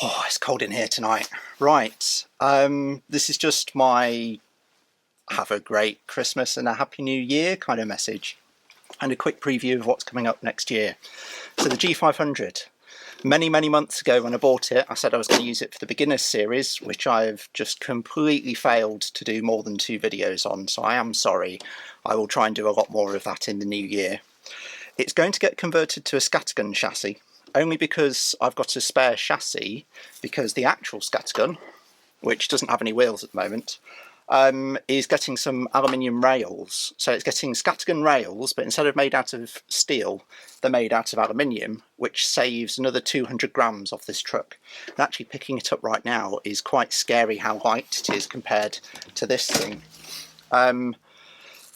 Oh, it's cold in here tonight. Right, this is just my have a great Christmas and a happy new year kind of message, and a quick preview of what's coming up next year. So the G500. Many months ago when I bought it, I said I was going to use it for the beginners series, which I've just completely failed to do more than 2 videos on, so I am sorry. I will try and do a lot more of that in the new year. It's going to get converted to a scattergun chassis, only because I've got a spare chassis, because the actual scattergun, which doesn't have any wheels at the moment, is getting some aluminium rails. So it's getting scattergun rails, but instead of made out of steel, they're made out of aluminium, which saves another 200 grams off this truck. And actually picking it up right now is quite scary how light it is compared to this thing.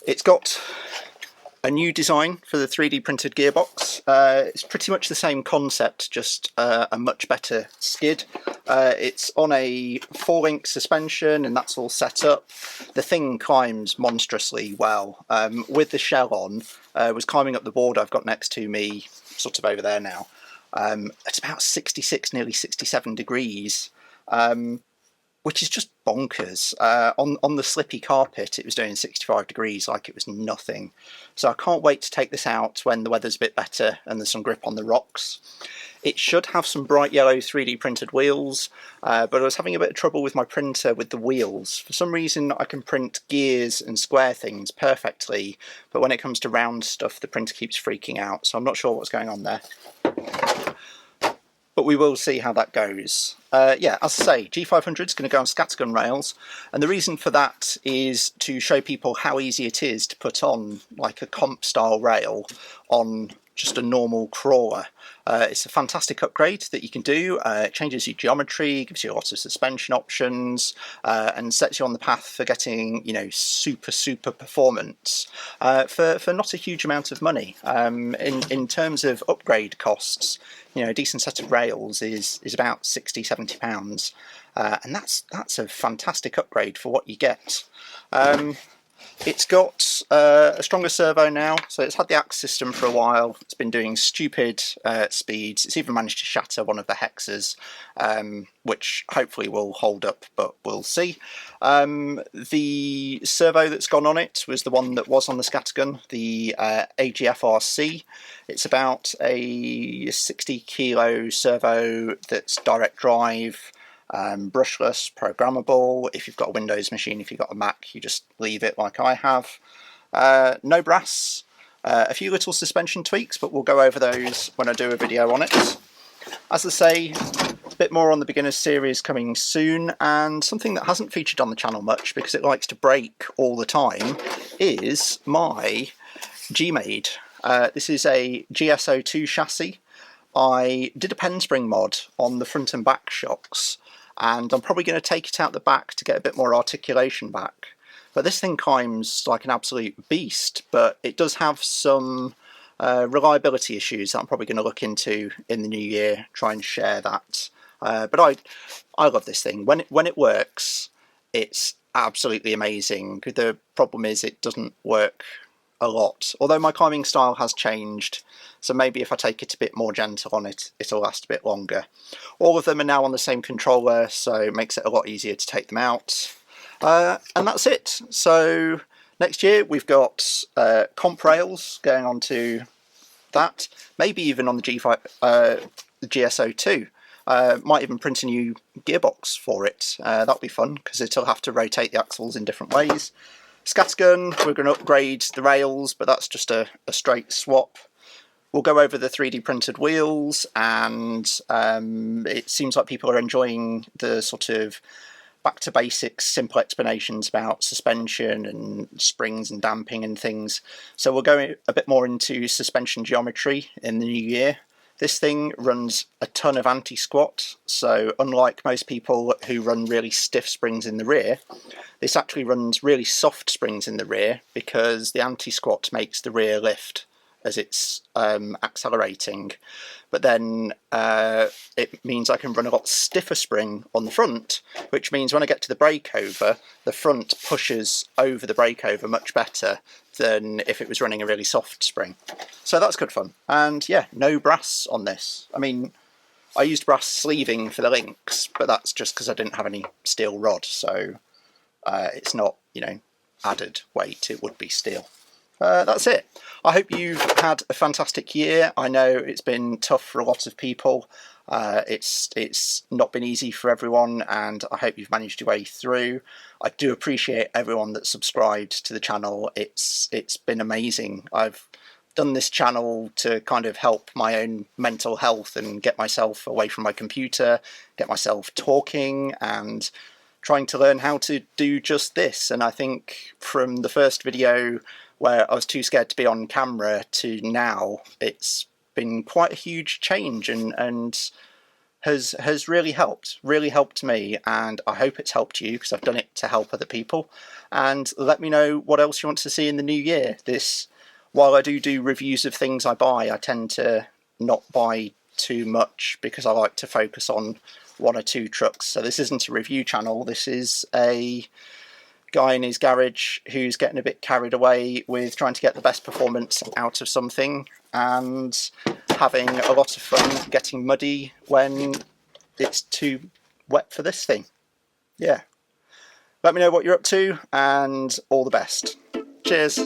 It's got a new design for the 3D printed gearbox. It's pretty much the same concept, just a much better skid. It's on a 4-link suspension and that's all set up. The thing climbs monstrously well. With the shell on, was climbing up the board I've got next to me, sort of over there now. It's about 66, nearly 67 degrees. Which is just bonkers. On the slippy carpet, it was doing 65 degrees like it was nothing. So I can't wait to take this out when the weather's a bit better and there's some grip on the rocks. It should have some bright yellow 3D printed wheels, but I was having a bit of trouble with my printer with the wheels. For some reason I can print gears and square things perfectly, but when it comes to round stuff the printer keeps freaking out, so I'm not sure what's going on there. But we will see how that goes. Yeah, as I say, G500 is going to go on scattergun rails, and the reason for that is to show people how easy it is to put on like a comp style rail on just a normal crawler. It's a fantastic upgrade that you can do. It changes your geometry, gives you a lot of suspension options, and sets you on the path for getting, you know, super performance for not a huge amount of money. In terms of upgrade costs, you know, a decent set of rails is about £60–70, and that's a fantastic upgrade for what you get. It's got a stronger servo now, so it's had the axe system for a while. It's been doing stupid speeds. It's even managed to shatter one of the hexes, which hopefully will hold up, but we'll see. The servo that's gone on it was the one that was on the scattergun, the AGFRC. It's about a 60 kilo servo that's direct drive, brushless, programmable. If you've got a Windows machine, if you've got a Mac, you just leave it like I have. No brass, a few little suspension tweaks, but we'll go over those when I do a video on it. As I say, a bit more on the beginners series coming soon, and something that hasn't featured on the channel much because it likes to break all the time is my Gmaid. This is a GSO2 chassis. I did a pen spring mod on the front and back shocks, and I'm probably going to take it out the back to get a bit more articulation back. But this thing climbs like an absolute beast, but it does have some reliability issues that I'm probably going to look into in the new year, try and share that. But I love this thing. When it works, it's absolutely amazing. The problem is it doesn't work a lot, although my climbing style has changed, so maybe if I take it a bit more gentle on it, it'll last a bit longer. All of them are now on the same controller, so it makes it a lot easier to take them out. And that's it. So next year we've got comp rails going on to that, maybe even on the the GSO2. Might even print a new gearbox for it. That'll be fun because it'll have to rotate the axles in different ways. Scattergun, we're going to upgrade the rails, but that's just a straight swap. We'll go over the 3D printed wheels, and it seems like people are enjoying the sort of back to basics, simple explanations about suspension and springs and damping and things. So we'll go a bit more into suspension geometry in the new year. This thing runs a ton of anti-squat, so unlike most people who run really stiff springs in the rear, this actually runs really soft springs in the rear because the anti-squat makes the rear lift as it's accelerating. But then it means I can run a lot stiffer spring on the front, which means when I get to the breakover, the front pushes over the breakover much better than if it was running a really soft spring. So that's good fun. And yeah, no brass on this. I mean, I used brass sleeving for the links, but that's just because I didn't have any steel rod, so it's not, you know, added weight, it would be steel. That's it. I hope you've had a fantastic year. I know it's been tough for a lot of people. It's not been easy for everyone, and I hope you've managed your way through. I do appreciate everyone that subscribed to the channel. It's been amazing. I've done this channel to kind of help my own mental health and get myself away from my computer, get myself talking and trying to learn how to do just this. And I think from the first video where I was too scared to be on camera to now, it's been quite a huge change, and has really helped me, and I hope it's helped you, because I've done it to help other people. And let me know what else you want to see in the new year. While I do reviews of things I buy, I tend to not buy too much because I like to focus on one or two trucks. So this isn't a review channel, this is a guy in his garage who's getting a bit carried away with trying to get the best performance out of something, and having a lot of fun getting muddy when it's too wet for this thing. Yeah. Let me know what you're up to, and all the best. Cheers.